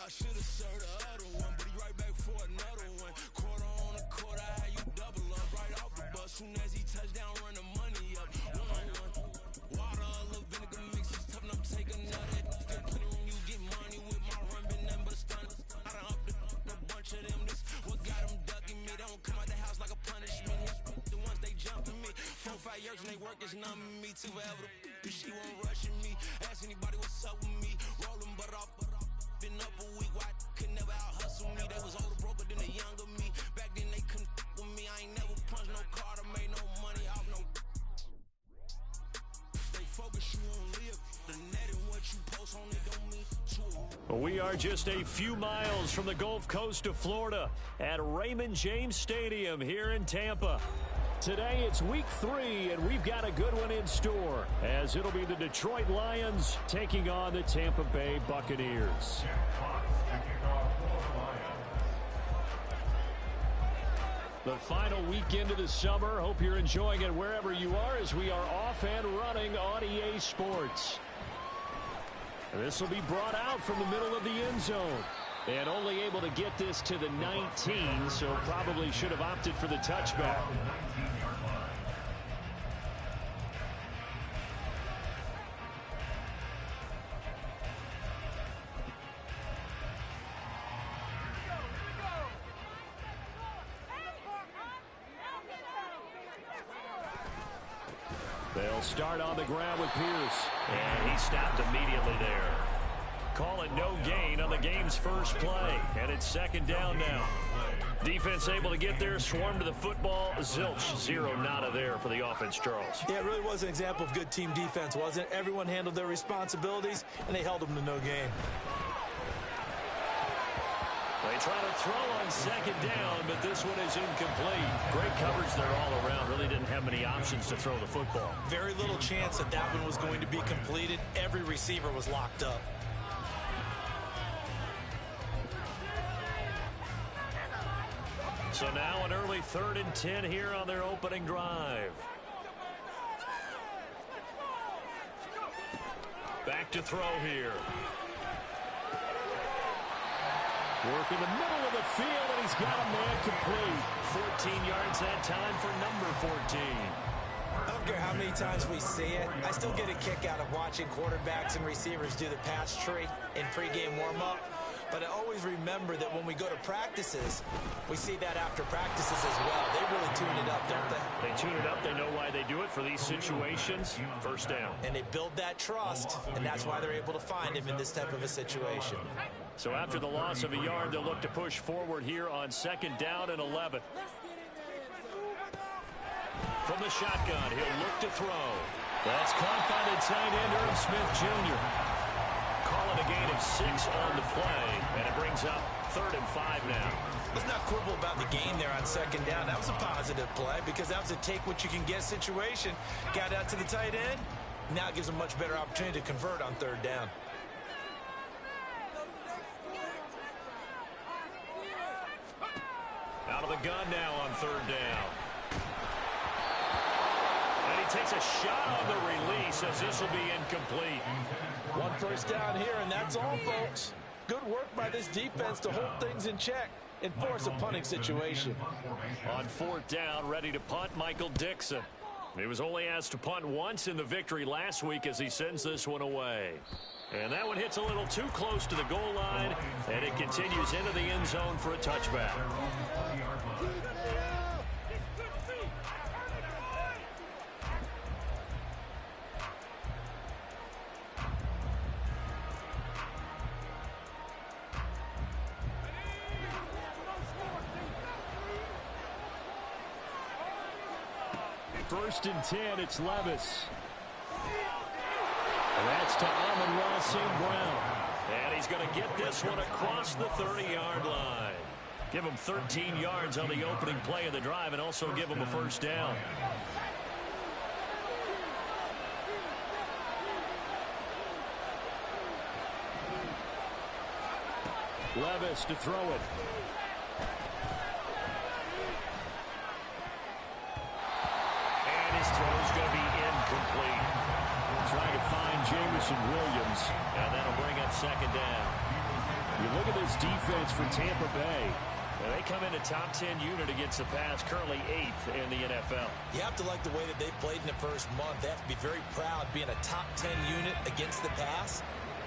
I should have served the other one, but he right back for another one. Quarter on a quarter, how you double up right off the bus. Soon as he touch down, run the money up. 1-on-1. Water, a little vinegar mix, it's tough enough to take another. Still plenty room, you get money with my run, been nothing but a stunt. I done upped a bunch of them. This what got them ducking me. They don't come out the house like a punishment. The ones they jumping me. 4-5 years and they work is numbing me. Too forever, she won't rushing me. Ask anybody what's up with me. Rolling butt off. Been up a week, why could never out hustle me? They was older, broker than the younger me. Back then they couldn't with me. I ain't never punched no card or made no money off no. Stay focused, you won't live. The net and what you post on it don't mean true. We are just a few miles from the Gulf Coast of Florida at Raymond James Stadium here in Tampa. Today it's week 3, and we've got a good one in store, as it'll be the Detroit Lions taking on the Tampa Bay Buccaneers. The final weekend of the summer. Hope you're enjoying it wherever you are, as we are off and running on EA Sports. This will be brought out from the middle of the end zone. And only able to get this to the 19, so probably should have opted for the touchback. They'll start on the ground with Pierce. And he stopped immediately there. Call it no gain on the game's first play. And it's second down now. Defense able to get there, swarm to the football. Zilch, 0 nada there for the offense, Charles. Yeah, it really was an example of good team defense, wasn't it? Everyone handled their responsibilities, and they held them to no gain. They try to throw on second down, but this one is incomplete. Great coverage there all around. Really didn't have many options to throw the football. Very little chance that that one was going to be completed. Every receiver was locked up. So now an early 3rd and 10 here on their opening drive. Back to throw here. Work in the middle of the field, and he's got a man complete. 14 yards that time for number 14. I don't care how many times we see it. I still get a kick out of watching quarterbacks and receivers do the pass tree in pregame warm-up. But I always remember that when we go to practices, we see that after practices as well. They really tune it up, don't they? They tune it up. They know why they do it for these situations. First down. And they build that trust, and that's why they're able to find him in this type of a situation. So after the loss of a yard, they'll look to push forward here on second down and 11. From the shotgun, he'll look to throw. That's caught by the tight end, Irv Smith Jr. Calling a gain of 6 on the play, and it brings up 3rd and 5 now. Let's not quibble about the gain there on second down. That was a positive play because that was a take-what-you-can-get situation. Got out to the tight end. Now it gives a much better opportunity to convert on 3rd down. Out of the gun now on 3rd down. And he takes a shot on the release as this will be incomplete. 1 first down here, and that's all, folks. Good work by this defense to hold things in check and force a punting situation. On 4th down, ready to punt, Michael Dixon. He was only asked to punt once in the victory last week as he sends this one away. And that one hits a little too close to the goal line, and it continues into the end zone for a touchback. 1st and 10, it's Levis. And that's to Amon-Ra St. Brown. And he's going to get this one across the 30-yard line. Give him 13 yards on the opening play of the drive and also give him a 1st down. Levis to throw it. And his throw's going to be incomplete. Trying to find Jameson Williams, and that'll bring up 2nd down. You look at this defense for Tampa Bay. And they come in a top 10 unit against the pass, currently 8th in the NFL. You have to like the way that they've played in the first month. They have to be very proud being a top 10 unit against the pass.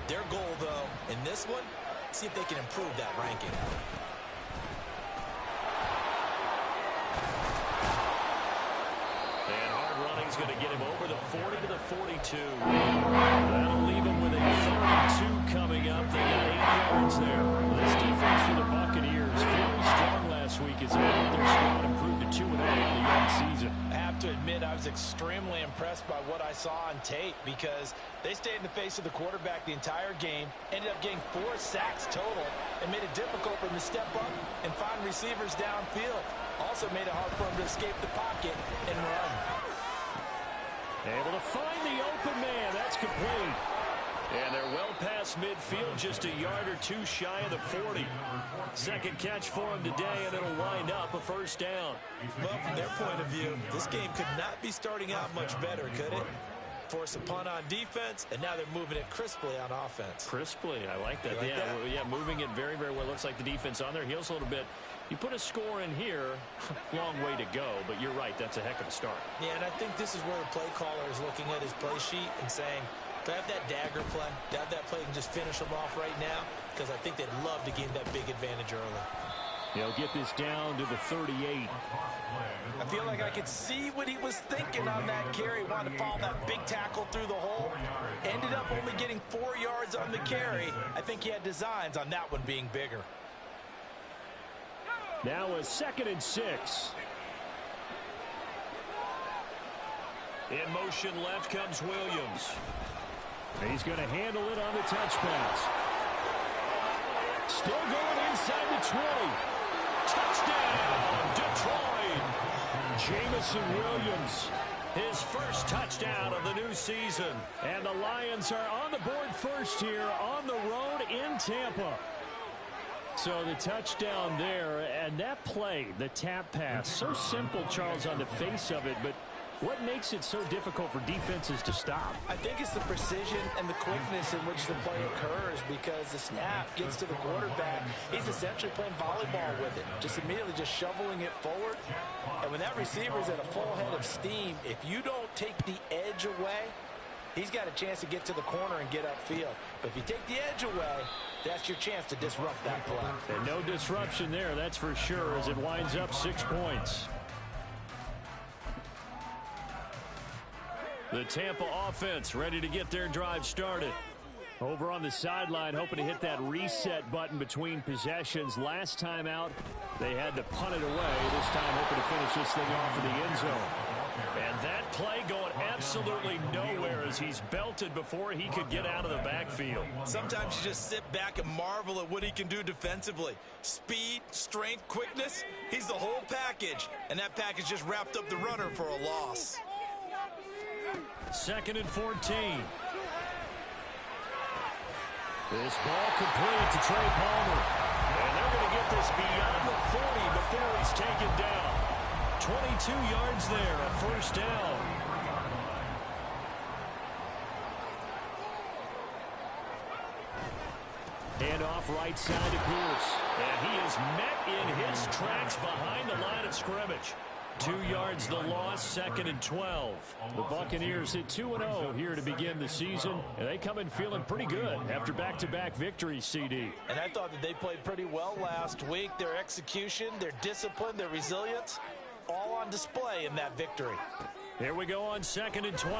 Their goal, though, in this one, see if they can improve that ranking. And hard running's going to get him over the 40 to the 42. That'll leave him with a 32 coming up. They got 8 yards there. This defense for the Buccaneers, very strong last week as they helped their squad improve to 2-0 on the young season. I have to admit, I was extremely impressed by what I saw on tape because they stayed in the face of the quarterback the entire game, ended up getting 4 sacks total, and made it difficult for him to step up and find receivers downfield. Also made it hard for him to escape the pocket and run. Able to find the open man. That's complete. And they're well past midfield, just a yard or 2 shy of the 40. Second catch for him today, and it'll wind up a 1st down. Well, from their point of view, this game could not be starting out much better, could it? Force a punt on defense, and now they're moving it crisply on offense. Crisply, I like that. Like that? Yeah, moving it very, very well. Looks like the defense on their heels a little bit. You put a score in here, long way to go, but you're right, that's a heck of a start. Yeah, and I think this is where the play caller is looking at his play sheet and saying, do I have that dagger play? Do I have that play and just finish them off right now? Because I think they'd love to gain that big advantage early. He'll get this down to the 38. I feel like I could see what he was thinking on that carry. Wanted to follow that big tackle through the hole. Ended up only getting 4 yards on the carry. I think he had designs on that one being bigger. Now a 2nd and 6. In motion left comes Williams. He's going to handle it on the touch pass. Still going inside the 20. Touchdown, Detroit. Jameson Williams, his 1st touchdown of the new season. And the Lions are on the board first here on the road in Tampa. So the touchdown there, and that play, the tap pass, so simple, Charles, on the face of it, but what makes it so difficult for defenses to stop? I think it's the precision and the quickness in which the play occurs because the snap gets to the quarterback. He's essentially playing volleyball with it, just immediately just shoveling it forward. And when that receiver's at a full head of steam, if you don't take the edge away, he's got a chance to get to the corner and get upfield. But if you take the edge away, that's your chance to disrupt that play. And no disruption there, that's for sure, as it winds up 6 points. The Tampa offense ready to get their drive started. Over on the sideline, hoping to hit that reset button between possessions. Last time out, they had to punt it away. This time, hoping to finish this thing off in the end zone. And that play going absolutely nowhere as he's belted before he could get out of the backfield. Sometimes you just sit back and marvel at what he can do defensively. Speed, strength, quickness, he's the whole package. And that package just wrapped up the runner for a loss. 2nd and 14. This ball complete to Trey Palmer. And they're going to get this beyond the 40 before he's taken down. 22 yards there, a 1st down. And off right side to Pierce. And he is met in his tracks behind the line of scrimmage. 2 yards the loss, 2nd and 12. The Buccaneers hit 2-0 here to begin the season, and they come in feeling pretty good after back-to-back victories, CD. And I thought that they played pretty well last week. Their execution, their discipline, their resilience, all on display in that victory. Here we go on 2nd and 12.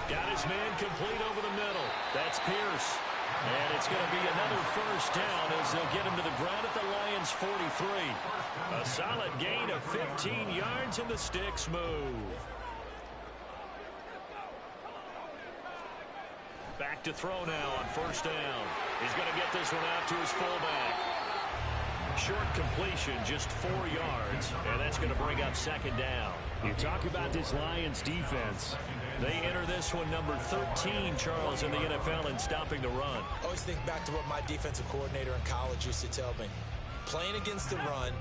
Got his man complete over the middle. That's Pierce. And it's going to be another first down as they'll get him to the ground at the Lions' 43. A solid gain of 15 yards, and the sticks move. Back to throw now on first down. He's going to get this one out to his fullback. Short completion, just 4 yards, and that's going to bring up second down. You talk about this Lions defense. They enter this one number 13, Charles, in the NFL in stopping the run. I always think back to what my defensive coordinator in college used to tell me. Playing against the run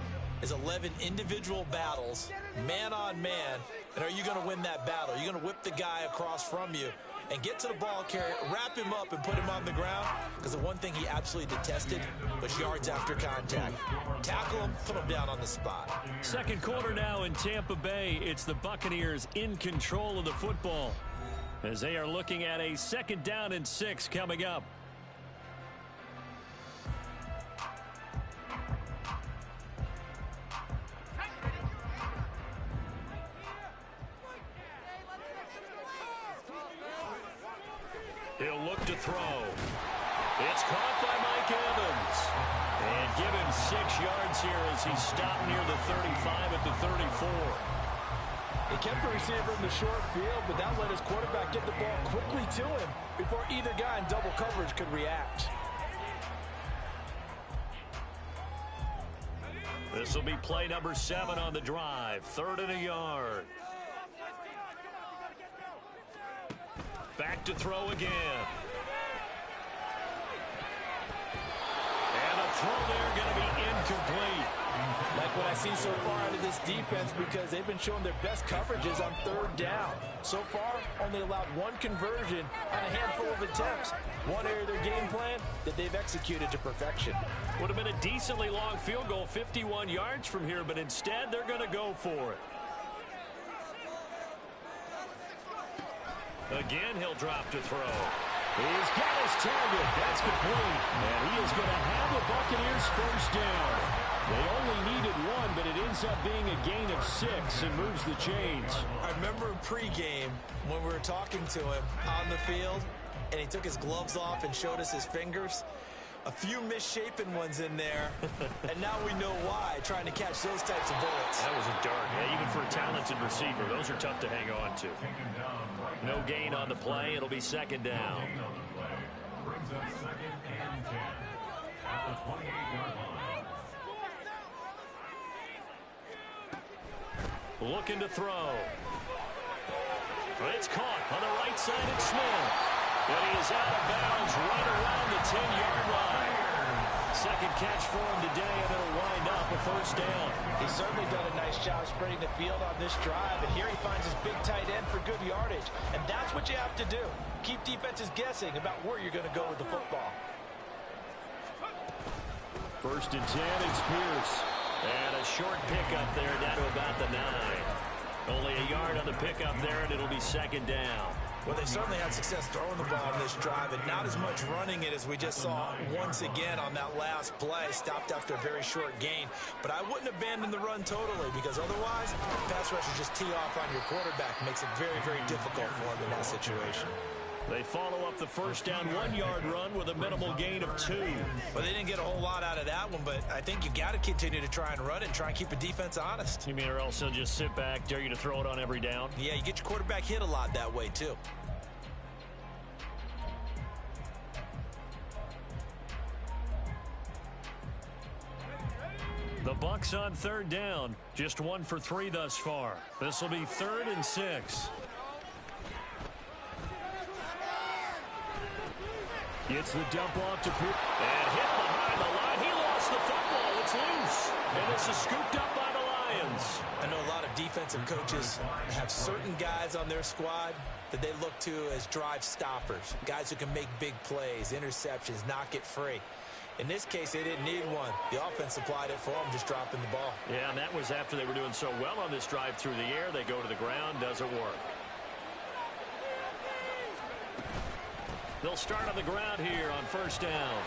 is 11 individual battles, man on man, and are you going to win that battle? You're going to whip the guy across from you and get to the ball carrier, wrap him up, and put him on the ground, because the one thing he absolutely detested was yards after contact. Tackle him, put him down on the spot. Second quarter now in Tampa Bay. It's the Buccaneers in control of the football as they are looking at a 2nd down and 6 coming up. He'll look to throw. It's caught by Mike Evans. And give him 6 yards here as he's stopped near the 35 at the 34. He kept the receiver in the short field, but that let his quarterback get the ball quickly to him before either guy in double coverage could react. This will be play number 7 on the drive. 3rd and a yard. Back to throw again. And a throw there going to be incomplete. Like what I see so far out of this defense, because they've been showing their best coverages on 3rd down. So far, only allowed 1 conversion on a handful of attempts. One area of their game plan that they've executed to perfection. Would have been a decently long field goal, 51 yards from here, but instead they're going to go for it. Again, he'll drop to throw. He's got his target. That's complete. And he is going to have the Buccaneers first down. They only needed 1, but it ends up being a gain of 6 and moves the chains. I remember pregame when we were talking to him on the field, and he took his gloves off and showed us his fingers. A few misshapen ones in there, and now we know why, trying to catch those types of bullets. That was a dart. Yeah, even for a talented receiver, those are tough to hang on to. No gain on the play. It'll be 2nd down. Brings up 2nd and 10 at the 28-yard line. Looking to throw. It's caught on the right side. It's Smith. But he is out of bounds right around the 10-yard line. 2nd catch for him today, and it'll wind up a first down. He's certainly done a nice job spreading the field on this drive, and here he finds his big tight end for good yardage. And that's what you have to do. Keep defenses guessing about where you're going to go with the football. 1st and 10, it's Pierce. And a short pickup there down to about the 9. Only a yard on the pickup there, and it'll be 2nd down. Well, they certainly had success throwing the ball on this drive, and not as much running it as we just saw once again on that last play. Stopped after a very short gain. But I wouldn't abandon the run totally, because otherwise, pass rushers just tee off on your quarterback. Makes it very, very difficult for him in that situation. They follow up the first down 1-yard run with a minimal gain of 2. Well, they didn't get a whole lot out of that one, but I think you got to continue to try and run it and try and keep a defense honest. You mean or else they'll just sit back, dare you to throw it on every down? Yeah, you get your quarterback hit a lot that way, too. The Bucks on 3rd down. Just 1 for 3 thus far. This will be 3rd and 6. Gets the dump off to Pierce. And hit behind the line. He lost the football. It's loose. And this is scooped up by the Lions. I know a lot of defensive coaches have certain guys on their squad that they look to as drive stoppers. Guys who can make big plays, interceptions, knock it free. In this case, they didn't need one. The offense supplied it for them, just dropping the ball. Yeah, and that was after they were doing so well on this drive through the air. They go to the ground, doesn't work. They'll start on the ground here on 1st down.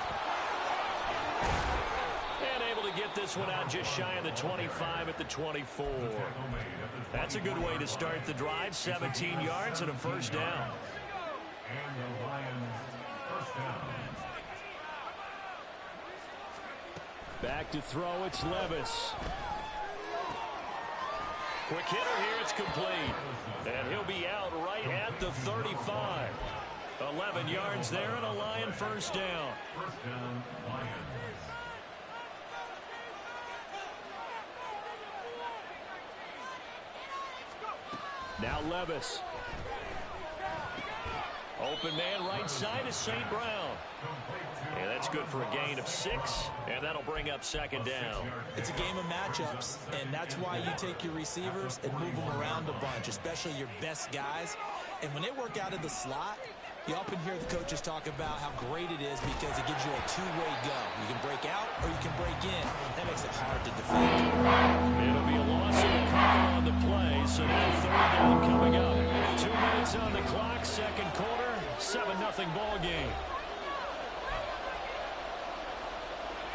And able to get this one out just shy of the 25 at the 24. That's a good way to start the drive. 17 yards and a 1st down. And the Lions first down Back to throw, it's Levis. Quick hitter here, it's complete. And he'll be out right at the 35. 11 yards there and a Lion first down. First down, Lions. Now Levis. Open man right side is St. Brown. And that's good for a gain of 6, and that'll bring up second down. It's a game of matchups, and that's why you take your receivers and move them around a bunch, especially your best guys. And when they work out of the slot, you often hear the coaches talk about how great it is because it gives you a two-way go. You can break out or you can break in. That makes it hard to defend. It'll be a loss of a couple on the play, so now third down coming up. 2 minutes on the clock, second quarter, 7-0 ball game.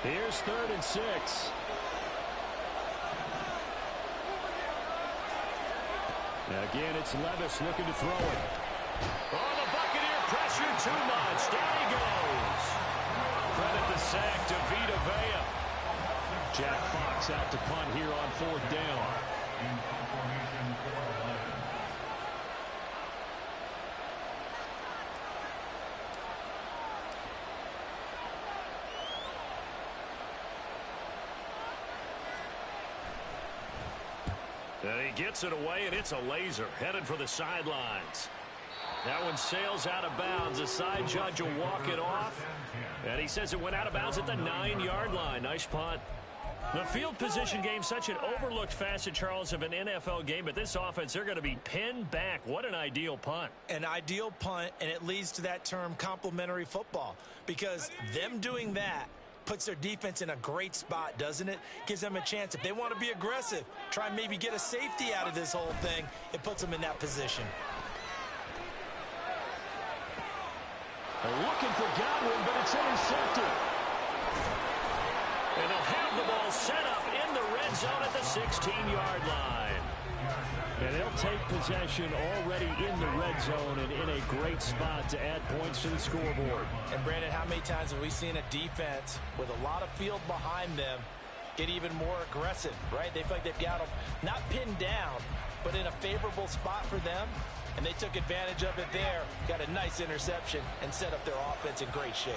Here's 3rd and 6. Again, it's Levis looking to throw it. Oh, the Buccaneer pressure too much. Down he goes. Credit the sack to Vita Vea. Jack Fox out to punt here on 4th down. In formation for 11. And he gets it away, and it's a laser headed for the sidelines. That one sails out of bounds. The side judge will walk it off. And he says it went out of bounds at the 9-yard line. Nice punt. The field position game, such an overlooked facet, Charles, of an NFL game. But this offense, they're going to be pinned back. What an ideal punt. An ideal punt, and it leads to that term complementary football. Because them doing that puts their defense in a great spot, doesn't it? Gives them a chance. If they want to be aggressive, try and maybe get a safety out of this whole thing, it puts them in that position. They're looking for Godwin, but it's intercepted. And they'll have the ball set up in the red zone at the 16-yard line. And they'll take possession already in the red zone and in a great spot to add points to the scoreboard. And, Brandon, how many times have we seen a defense with a lot of field behind them get even more aggressive, right? They feel like they've got them not pinned down, but in a favorable spot for them. And they took advantage of it there, got a nice interception, and set up their offense in great shape.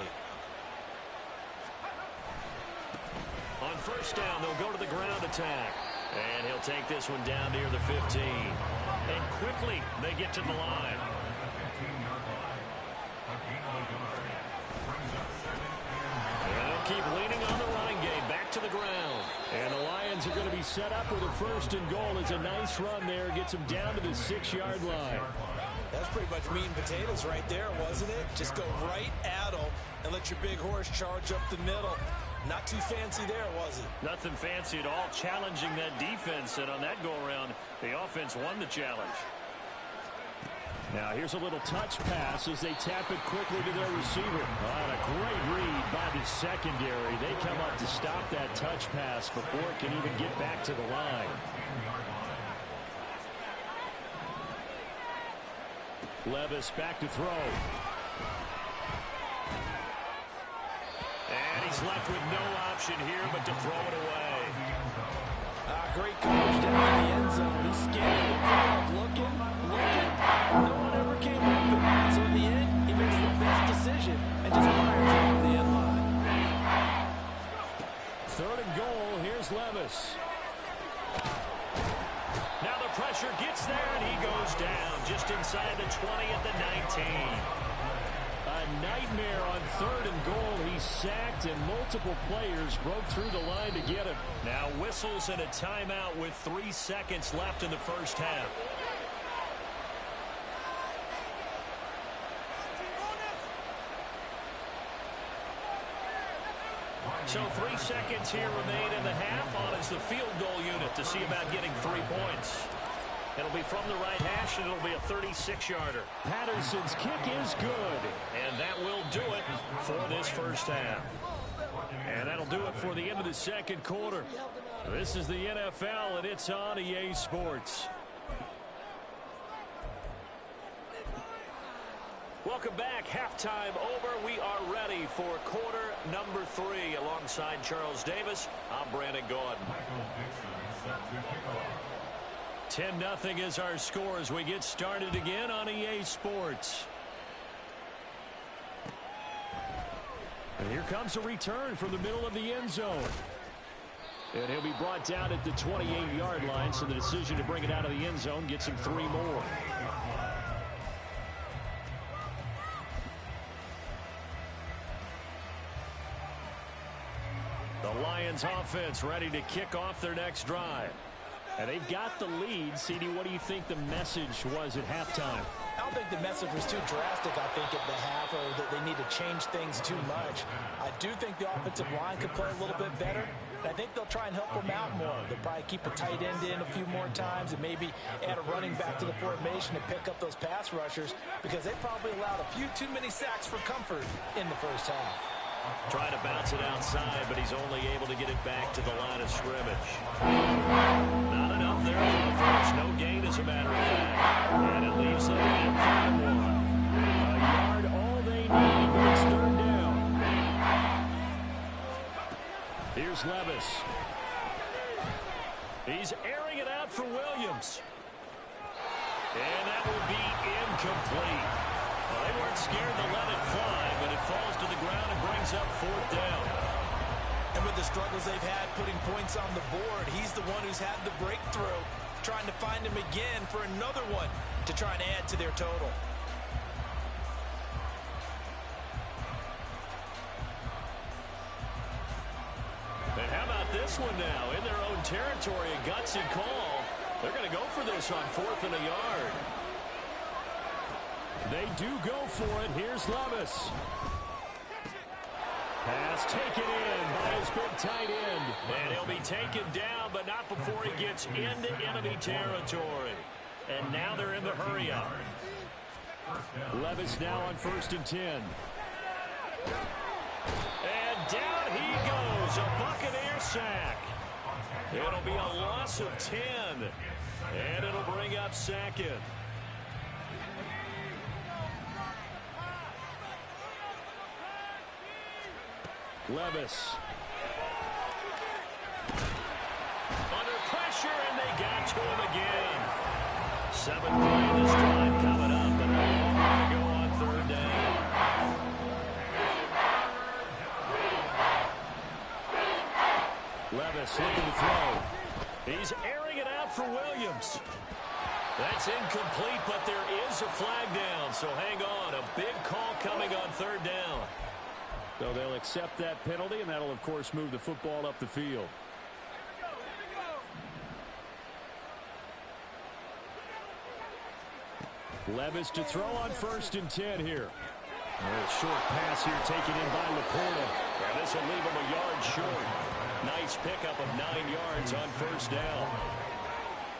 On first down, they'll go to the ground attack. And he'll take this one down near the 15. And quickly, they get to the line. And they'll keep leaning on the run game, back to the ground. And the Lions are going to be set up with a 1st and goal. It's a nice run there. Gets them down to the 6-yard line. That's pretty much meat and potatoes right there, wasn't it? Just go right at them and let your big horse charge up the middle. Not too fancy there, was it? Nothing fancy at all, challenging that defense. And on that go-around, the offense won the challenge. Now here's a little touch pass as they tap it quickly to their receiver. And a great read by the secondary. They come up to stop that touch pass before it can even get back to the line. Levis back to throw. And he's left with no option here but to throw it away. Great coverage down in the end zone. He scanned the crowd, looking. No one ever came open. So in the end, he makes the best decision and just fires it off the end line. 3rd and goal. Here's Levis. Now the pressure gets there, and he goes down just inside the 20 at the 19. A nightmare on 3rd and goal. He sacked, and multiple players broke through the line to get him. Now whistles and a timeout with 3 seconds left in the first half. So 3 seconds here remain in the half. On is the field goal unit to see about getting 3 points. It'll be from the right hash, and it'll be a 36-yarder. Patterson's kick is good. And that will do it for this first half. And that'll do it for the end of the second quarter. This is the NFL, and it's on EA Sports. Welcome back. halftime over. We are ready for quarter number 3. Alongside Charles Davis, I'm Brandon Gaudin. 10-0 is our score as we get started again on EA Sports. And here comes a return from the middle of the end zone. And he'll be brought down at the 28-yard line, so the decision to bring it out of the end zone gets him 3 more. The Lions offense ready to kick off their next drive. And they've got the lead. CD, what do you think the message was at halftime? I don't think the message was too drastic, I think, at the half, or that they need to change things too much. I do think the offensive line could play a little bit better. I think they'll try and help them out more. They'll probably keep a tight end in a few more times and maybe add a running back to the formation to pick up those pass rushers, because they probably allowed a few too many sacks for comfort in the first half. Trying to bounce it outside, but he's only able to get it back to the line of scrimmage. Not enough there for the first. No gain, as a matter of fact. And it leaves them at 3-1. A yard, all they need, but it's 3rd down. Here's Levis. He's airing it out for Williams. And that will be incomplete. Well, they weren't scared to let it fly, but it falls to the ground and brings up 4th down. And with the struggles they've had putting points on the board, he's the one who's had the breakthrough, trying to find him again for another one to try and add to their total. And how about this one now? In their own territory, a gutsy call. They're going to go for this on 4th and a yard. They do go for it. Here's Levis. Pass taken in by his big tight end. And he'll be taken down, but not before he gets into enemy territory. And now they're in the hurry-up. Levis now on 1st and 10. And down he goes. A Buccaneer sack. It'll be a loss of 10. And it'll bring up 2nd. Levis. Under pressure, and they got to him again. 7th play of this drive coming up, and a long way to go on 3rd down. Levis looking to throw. He's airing it out for Williams. That's incomplete, but there is a flag down, so hang on. A big call coming on 3rd down. So they'll accept that penalty, and that'll, of course, move the football up the field. Levis to throw on 1st and 10 here. A short pass here taken in by Laporta. And this will leave him a yard short. Nice pickup of 9 yards on 1st down.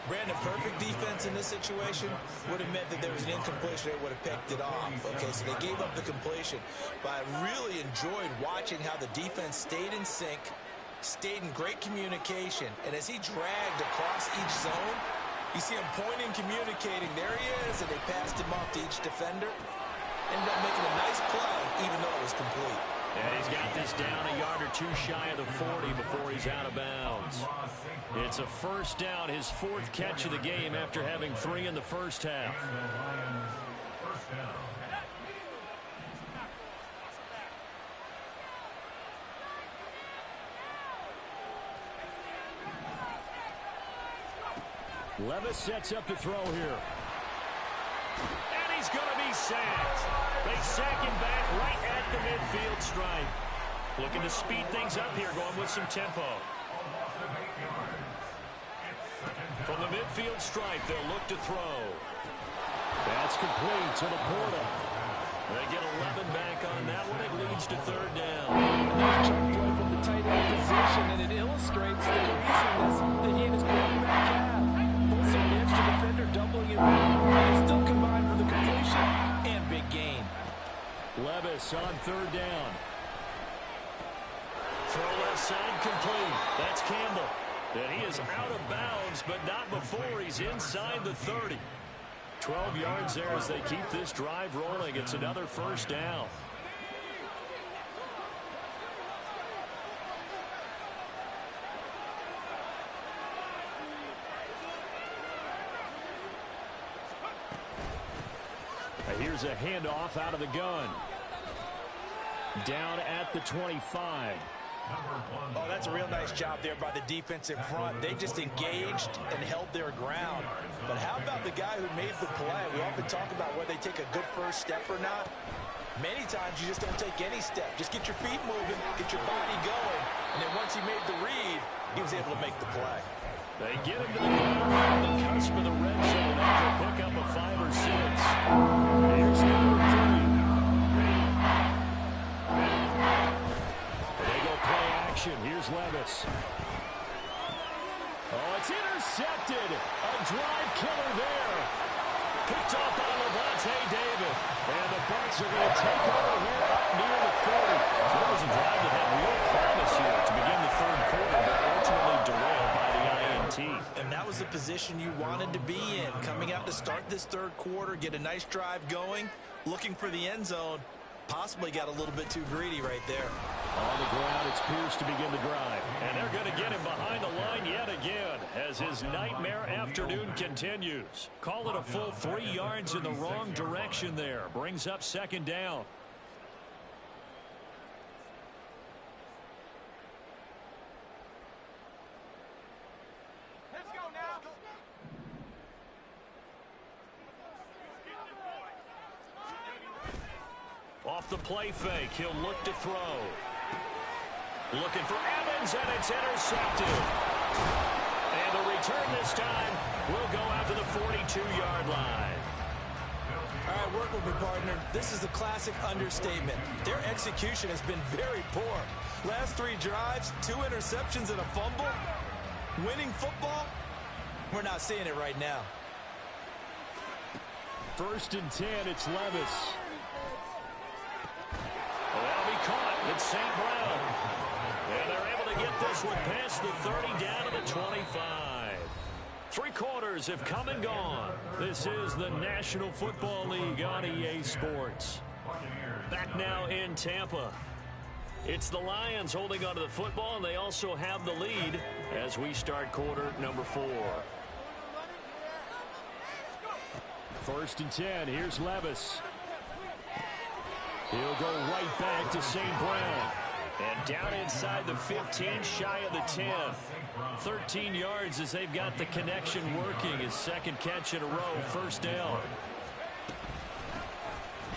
Brandon, perfect defense in this situation would have meant that there was an incompletion. They would have picked it off. Okay, so they gave up the completion. But I really enjoyed watching how the defense stayed in sync, stayed in great communication. And as he dragged across each zone, you see him pointing, communicating. There he is, and they passed him off to each defender. Ended up making a nice play, even though it was complete. And he's got this down a yard or 2 shy of the 40 before he's out of bounds. It's a 1st down, his 4th catch of the game after having 3 in the first half. Levis sets up to throw here. And he's going to be sacked. They sack him back right at the midfield stripe. Looking to speed things up here, going with some tempo. From the midfield stripe, they'll look to throw. That's complete to Laporta. They get 11 back on that one. It leads to 3rd down. Another chunk play from the tight end position, and it illustrates the cohesiveness that he and his quarterback have. Also, the extra defender doubling him, and they still combined for the completion and big gain. Levis on 3rd down. Throw left side complete. That's Campbell. And he is out of bounds, but not before he's inside the 30. 12 yards there as they keep this drive rolling. It's another first down. Here's a handoff out of the gun. Down at the 25. Oh, that's a real nice job there by the defensive front. They just engaged and held their ground. But how about the guy who made the play? We often talk about whether they take a good first step or not. Many times you just don't take any step. Just get your feet moving, get your body going. And then once he made the read, he was able to make the play. They get him to the ground on the cusp of the red zone after a pickup of 5 or 6. Here's number 3. They go play action. Here's Levis. Oh, it's intercepted. A drive killer there. Picked off by Levante David. And the Bucks are going to take over here up near the 40. So that was a drive that had real promise here to begin the third quarter, but ultimately derailed by the INT. And that was the position you wanted to be in. Coming out to start this third quarter, get a nice drive going, looking for the end zone. Possibly got a little bit too greedy right there. On the ground, it's Pierce to begin the drive. And they're going to get him behind the line yet again as his nightmare afternoon continues. Call it a full 3 yards in the wrong direction there. Brings up second down. Off the play fake, he'll look to throw. Looking for Evans, and it's intercepted. And the return this time will go out to the 42-yard line. All right, work with me, partner. This is a classic understatement. Their execution has been very poor. Last 3 drives, 2 interceptions and a fumble. Winning football? We're not seeing it right now. 1st and 10, it's Levis. That'll be caught. It's St. Brown. And they're able to get this one past the 30 down to the 25. 3 quarters have come and gone. This is the National Football League on EA Sports. Back now in Tampa. It's the Lions holding onto the football, and they also have the lead as we start quarter number 4. 1st and 10. Here's Levis. He'll go right back to St. Brown. And down inside the 15, shy of the 10. 13 yards as they've got the connection working. His 2nd catch in a row, 1st down.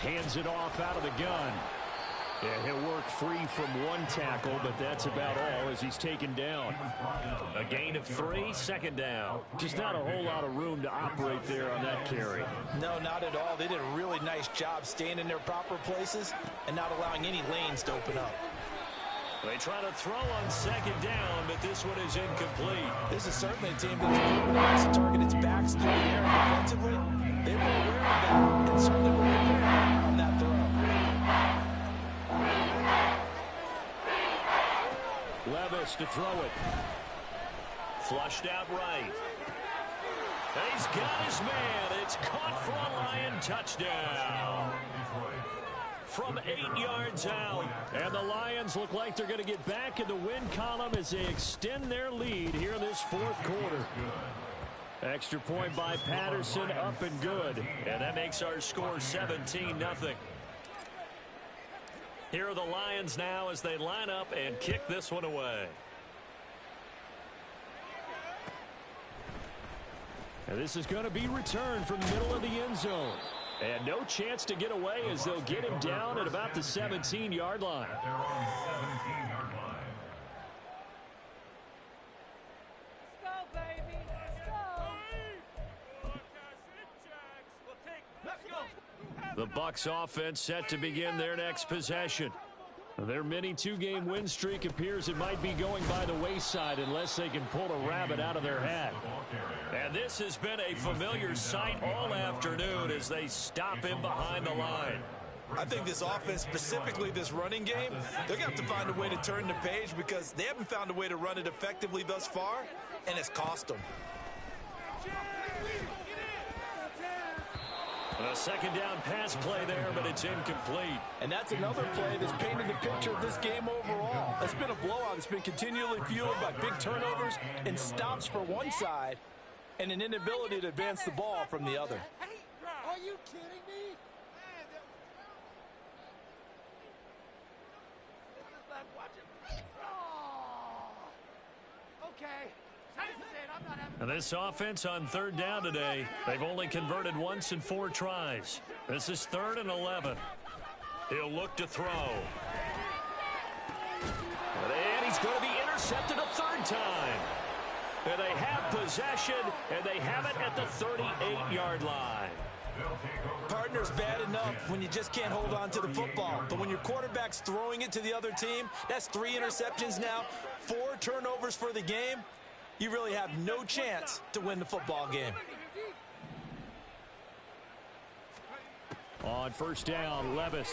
Hands it off out of the gun. And he'll work free from 1 tackle, but that's about all as he's taken down. A gain of 3, 2nd down. Just not a whole lot of room to operate there on that carry. No, not at all. They did a really nice job staying in their proper places and not allowing any lanes to open up. They try to throw on 2nd down, but this one is incomplete. This is certainly a team that's proven to target its backs through the air defensively. They were aware of that and certainly were prepared on that throw. Levis to throw it. Flushed out right. And he's got his man. It's caught for a Lion touchdown. From 8 yards out. And the Lions look like they're going to get back in the win column as they extend their lead here in this 4th quarter. Extra point by Patterson, up and good. And that makes our score 17-0. Here are the Lions now as they line up and kick this one away. And this is going to be returned from the middle of the end zone. And no chance to get away as they'll get him down at about the 17-yard line. They're on the 17-yard line. Let's go, baby. Let's go. The Bucks offense set to begin their next possession. Their mini 2-game win streak appears it might be going by the wayside unless they can pull a rabbit out of their hat. And this has been a familiar sight all afternoon as they stop him behind the line. I think this offense, specifically this running game, they're going to have to find a way to turn the page because they haven't found a way to run it effectively thus far, and it's cost them. A second down pass play there, but it's incomplete. And that's another play that's painted the picture of this game overall. It's been a blowout. It's been continually fueled by big turnovers and stops for one side and an inability to advance the ball from the other. Are you kidding me? This is like watching. Oh. Okay. And this offense on third down today, they've only converted once in 4 tries. This is 3rd and 11. He'll look to throw. And he's going to be intercepted a 3rd time. And they have possession, and they have it at the 38-yard line. Partner's bad enough when you just can't hold on to the football. But when your quarterback's throwing it to the other team, that's 3 interceptions now, 4 turnovers for the game. You really have no chance to win the football game. On first down, Levis.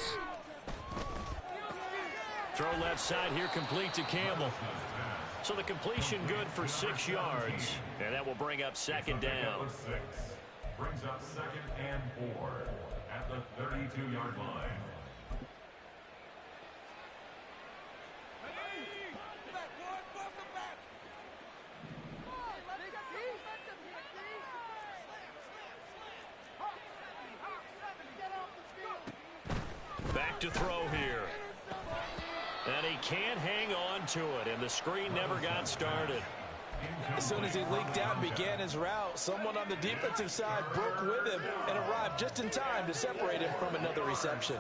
Throw left side here, complete to Campbell. So the completion good for 6 yards. And that will bring up 2nd down. Brings up 2nd and 4 at the 32-yard line. Back to throw here. And he can't hang on to it, and the screen never got started. As soon as he leaked out and began his route, someone on the defensive side broke with him and arrived just in time to separate him from another reception.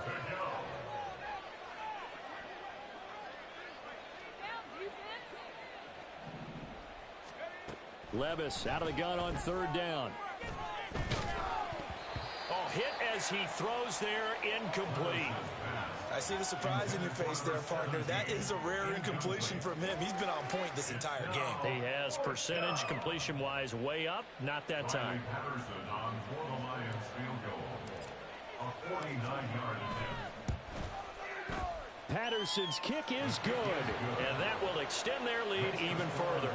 Levis out of the gun on 3rd down. Oh, hit as he throws there, incomplete. I see the surprise in your face there, partner. That is a rare incompletion from him. He's been on point this entire game. He has percentage completion-wise way up, not that time. Patterson on for the Lions field goal. A 49-yard attempt. Patterson's kick is good. And that will extend their lead even further.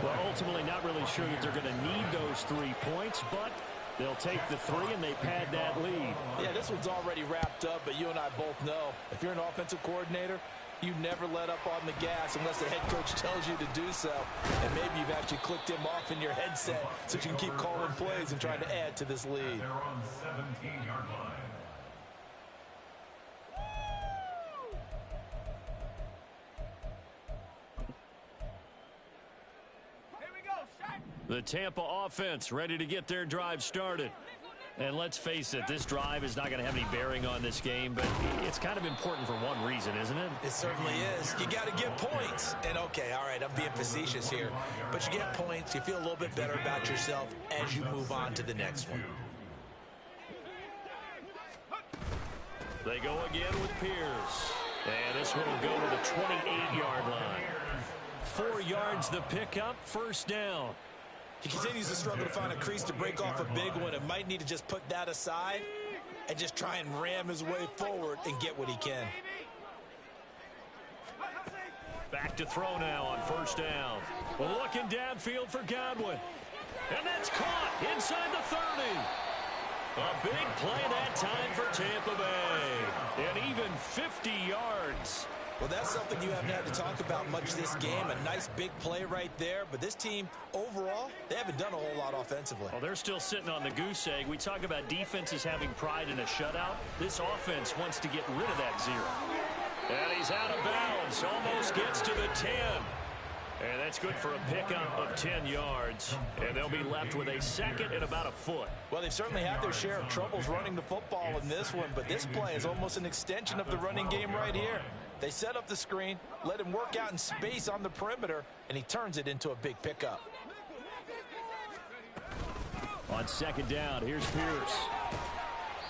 Well, ultimately not really sure that they're going to need those 3 points, but they'll take the 3 and they pad that lead. Yeah, this one's already wrapped up, but you and I both know if you're an offensive coordinator, you never let up on the gas unless the head coach tells you to do so. And maybe you've actually clicked him off in your headset so you can keep calling plays and trying to add to this lead. They're on 17-yard line. The Tampa offense ready to get their drive started. And let's face it, this drive is not going to have any bearing on this game, but it's kind of important for one reason, isn't it? It certainly is. You got to get points. And, okay, all right, I'm being facetious here. But you get points, you feel a little bit better about yourself as you move on to the next one. They go again with Pierce. And this one will go to the 28-yard line. 4 yards the pickup, 1st down. He continues to struggle to find a crease to break off a big one and might need to just put that aside and just try and ram his way forward and get what he can. Back to throw now on 1st down. Well, looking downfield for Godwin. And that's caught inside the 30. A big play that time for Tampa Bay. And even 50 yards. Well, that's something you haven't had to talk about much this game. A nice big play right there. But this team, overall, they haven't done a whole lot offensively. Well, they're still sitting on the goose egg. We talk about defenses having pride in a shutout. This offense wants to get rid of that 0. And he's out of bounds. Almost gets to the 10. And that's good for a pickup of 10 yards. And they'll be left with a 2nd and about a foot. Well, they've certainly had their share of troubles running the football in this one, but this play is almost an extension of the running game right here. They set up the screen, let him work out in space on the perimeter, and he turns it into a big pickup. On 2nd down, here's Pierce.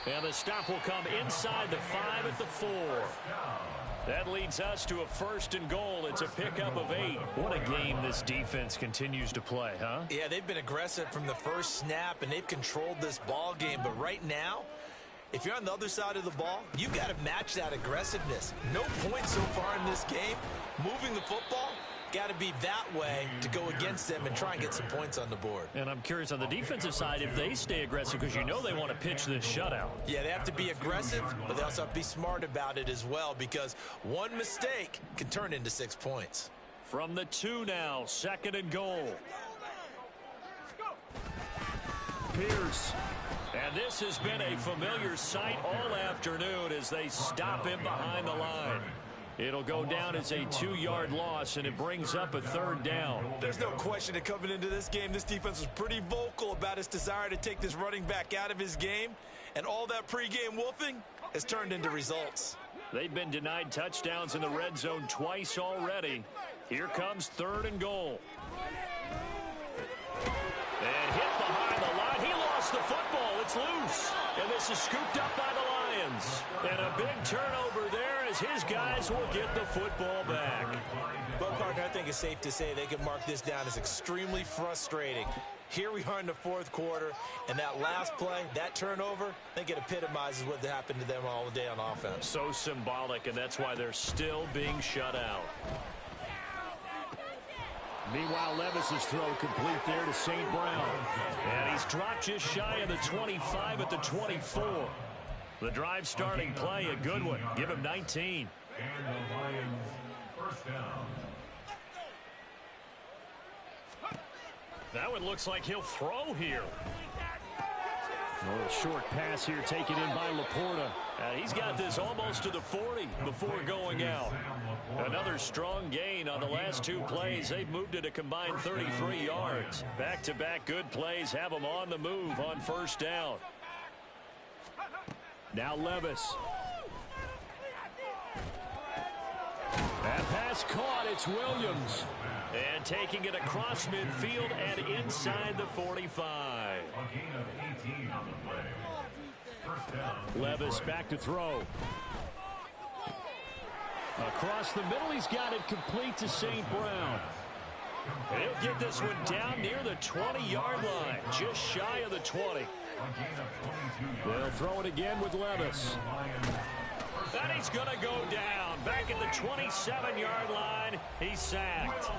And the stop will come inside the 5 at the 4. That leads us to a 1st and goal. It's a pickup of 8. What a game this defense continues to play, huh? Yeah, they've been aggressive from the first snap, and they've controlled this ball game. But right now, if you're on the other side of the ball, you've got to match that aggressiveness. No points so far in this game. Moving the football, Got to be that way to go against them and try and get some points on the board. And I'm curious on the defensive side if they stay aggressive, because you know they want to pitch this shutout. Yeah, they have to be aggressive, but they also have to be smart about it as well, because one mistake can turn into 6 points. From the 2 now, 2nd and goal. Pierce. And this has been a familiar sight all afternoon as they stop him behind the line. It'll go down as a 2-yard loss, and it brings up a 3rd down. There's no question that coming into this game, this defense was pretty vocal about its desire to take this running back out of his game, and all that pregame wolfing has turned into results. They've been denied touchdowns in the red zone twice already. Here comes 3rd and goal. And hit behind the line. He lost the football. It's loose. And this is scooped up by the Lions. And a big turnover there as his guys will get the football back. Well, partner, I think it's safe to say they can mark this down as extremely frustrating. Here we are in the 4th quarter, and that last play, that turnover, I think it epitomizes what happened to them all day on offense. So symbolic, and that's why they're still being shut out. Meanwhile, Levis's throw complete there to St. Brown. And he's dropped just shy of the 25 at the 24. The drive starting play, a good one. Give him 19. And the Lions, first down. That one looks like he'll throw here. A little short pass here taken in by Laporta. And he's got this almost to the 40 before going out. Another strong gain on the last 2 plays. They've moved it a combined 33 yards. Back-to-back good plays have them on the move on 1st down. Now Levis. That pass caught. It's Williams. And taking it across midfield and inside the 45. A gain of 18 on the play. First down. Levis back to throw. Across the middle, he's got it complete to St. Brown. And he'll get this one down near the 20-yard line, just shy of the 20. They'll throw it again with Levis. And he's going to go down. Back at the 27-yard line, he's sacked.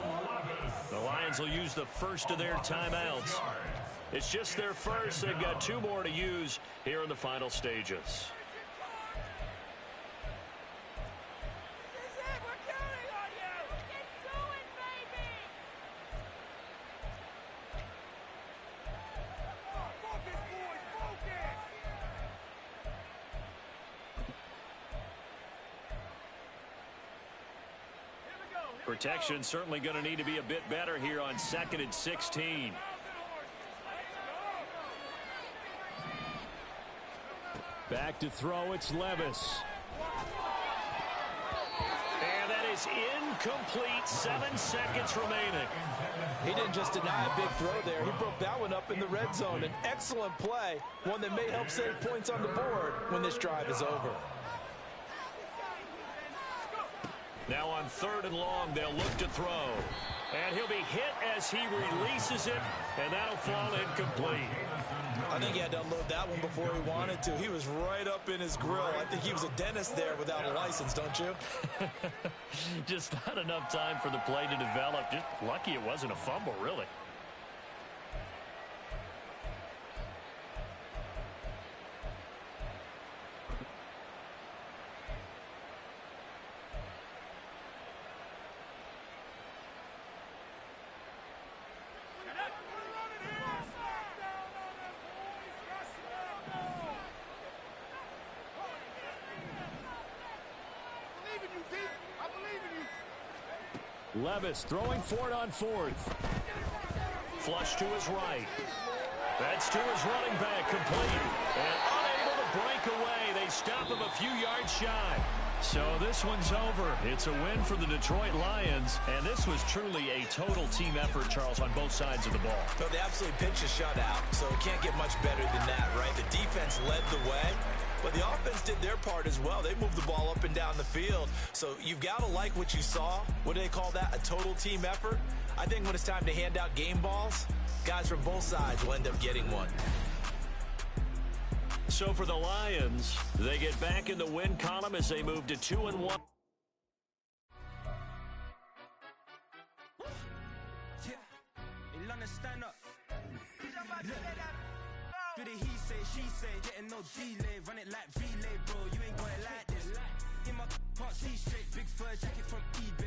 The Lions will use the first of their timeouts. It's just their first. They've got 2 more to use here in the final stages. Protection certainly going to need to be a bit better here on 2nd and 16. Back to throw, it's Levis. And that is incomplete. 7 seconds remaining. He didn't just deny a big throw there. He broke that one up in the red zone. An excellent play, one that may help save points on the board when this drive is over. Now on 3rd and long, they'll look to throw. And he'll be hit as he releases it, and that'll fall incomplete. I think he had to unload that one before he wanted to. He was right up in his grill. I think he was a dentist there without a license, don't you? Just not enough time for the play to develop. Just lucky it wasn't a fumble, really. Levis throwing for it on 4th. Flush to his right. That's to his running back, complete. And unable to break away. They stop him a few yards shy. So this one's over. It's a win for the Detroit Lions. And this was truly a total team effort, Charles, on both sides of the ball. No, they absolutely pitched a shutout, so it can't get much better than that, right? The defense led the way, but the offense did their part as well. They moved the ball up and down the field. So you've got to like what you saw. What do they call that? A total team effort? I think when it's time to hand out game balls, guys from both sides will end up getting one. So for the Lions, they get back in the win column as they move to 2-1. London, stand up. Look. Do the he say, she say, getting no delay. Run it like relay, bro, you ain't got it like this. In my can't see straight, big fur jacket from eBay.